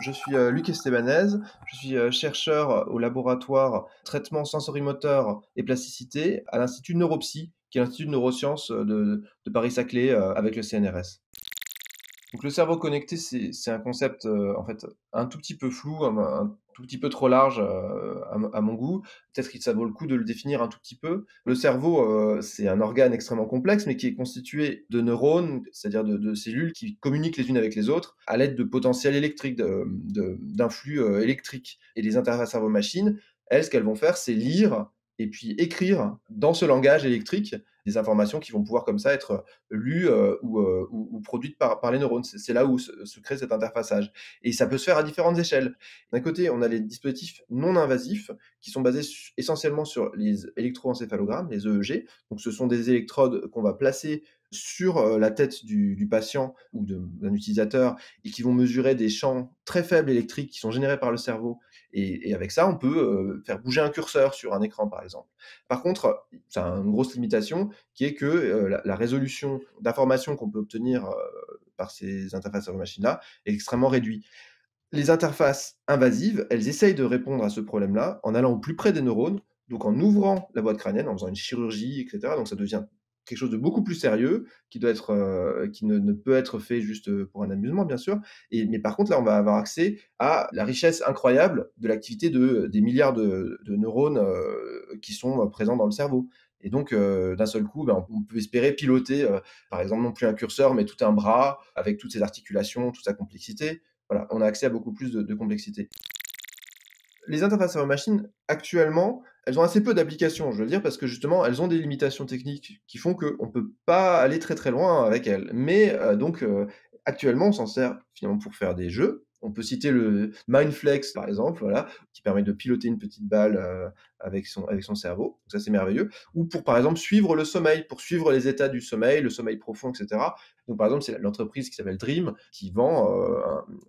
Je suis Luc Estebanez, je suis chercheur au laboratoire traitement sensorimoteur et plasticité à l'Institut Neuropsy, qui est l'Institut de neurosciences de Paris-Saclay avec le CNRS. Donc le cerveau connecté, c'est un concept en fait un tout petit peu flou, un tout petit peu trop large à mon goût. Peut-être que ça vaut le coup de le définir un tout petit peu. Le cerveau, c'est un organe extrêmement complexe, mais qui est constitué de neurones, c'est-à-dire de cellules qui communiquent les unes avec les autres à l'aide de potentiels électriques, d'un flux électrique. Et les interfaces cerveau-machine, elles, ce qu'elles vont faire, c'est lire et puis écrire dans ce langage électrique des informations qui vont pouvoir comme ça être lues ou produites par les neurones. C'est là où se crée cet interfaçage. Et ça peut se faire à différentes échelles. D'un côté, on a les dispositifs non invasifs qui sont basés essentiellement sur les électroencéphalogrammes, les EEG. Donc ce sont des électrodes qu'on va placer sur la tête du patient ou d'un utilisateur et qui vont mesurer des champs très faibles électriques qui sont générés par le cerveau. Et avec ça, on peut faire bouger un curseur sur un écran, par exemple. Par contre, ça a une grosse limitation qui est que la résolution d'informations qu'on peut obtenir par ces interfaces cerveau-machine-là est extrêmement réduite. Les interfaces invasives, elles essayent de répondre à ce problème-là en allant au plus près des neurones, donc en ouvrant la boîte crânienne, en faisant une chirurgie, etc. Donc ça devient quelque chose de beaucoup plus sérieux, qui doit être, qui ne peut être fait juste pour un amusement, bien sûr. Mais par contre, là, on va avoir accès à la richesse incroyable de l'activité des milliards de neurones qui sont présents dans le cerveau. Et donc, d'un seul coup, ben, on peut espérer piloter, par exemple, non plus un curseur, mais tout un bras, avec toutes ses articulations, toute sa complexité. Voilà, on a accès à beaucoup plus de complexité. Les interfaces cerveau-machine, actuellement, elles ont assez peu d'applications, je veux dire, parce que justement, elles ont des limitations techniques qui font qu'on ne peut pas aller très très loin avec elles. Mais actuellement, on s'en sert finalement pour faire des jeux. On peut citer le Mindflex, par exemple, voilà, qui permet de piloter une petite balle avec son cerveau. Donc ça, c'est merveilleux. Ou pour, par exemple, suivre le sommeil, pour suivre les états du sommeil, le sommeil profond, etc. Donc, par exemple, c'est l'entreprise qui s'appelle Dream qui vend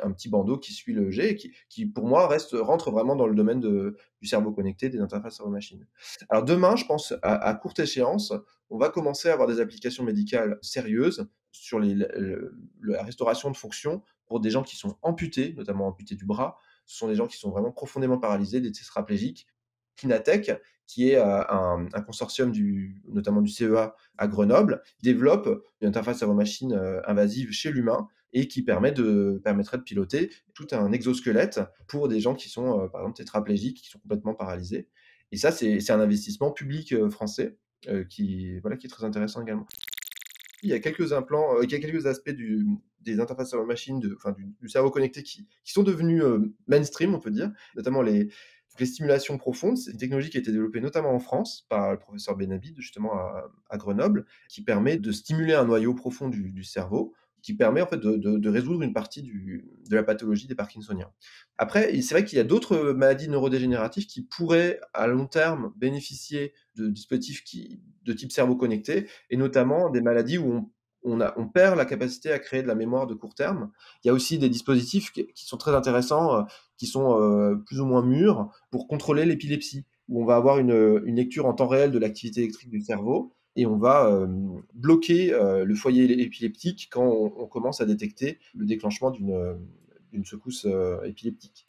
un petit bandeau qui suit le G, qui pour moi rentre vraiment dans le domaine du cerveau connecté, des interfaces cerveau-machine. Alors demain, je pense, à courte échéance, on va commencer à avoir des applications médicales sérieuses sur la restauration de fonction pour des gens qui sont amputés, notamment amputés du bras. Ce sont des gens qui sont vraiment profondément paralysés, des tétraplégiques. Kinatech, qui est un consortium notamment du CEA à Grenoble, développe une interface cerveau-machine invasive chez l'humain et qui permettrait de piloter tout un exosquelette pour des gens qui sont, par exemple, tétraplégiques, qui sont complètement paralysés. Et ça, c'est un investissement public français qui est très intéressant également. Il y a quelques implants, il y a quelques aspects des interfaces cerveau-machine, du cerveau connecté qui sont devenus mainstream, on peut dire, notamment les stimulations profondes. C'est une technologie qui a été développée notamment en France par le professeur Benhabib, justement à Grenoble, qui permet de stimuler un noyau profond du cerveau, qui permet en fait de résoudre une partie de la pathologie des Parkinsoniens. Après, c'est vrai qu'il y a d'autres maladies neurodégénératives qui pourraient à long terme bénéficier de dispositifs de type cerveau connecté, et notamment des maladies où on perd la capacité à créer de la mémoire de court terme. Il y a aussi des dispositifs qui sont très intéressants, qui sont plus ou moins mûrs pour contrôler l'épilepsie, où on va avoir une lecture en temps réel de l'activité électrique du cerveau et on va bloquer le foyer épileptique quand on commence à détecter le déclenchement d'une secousse épileptique.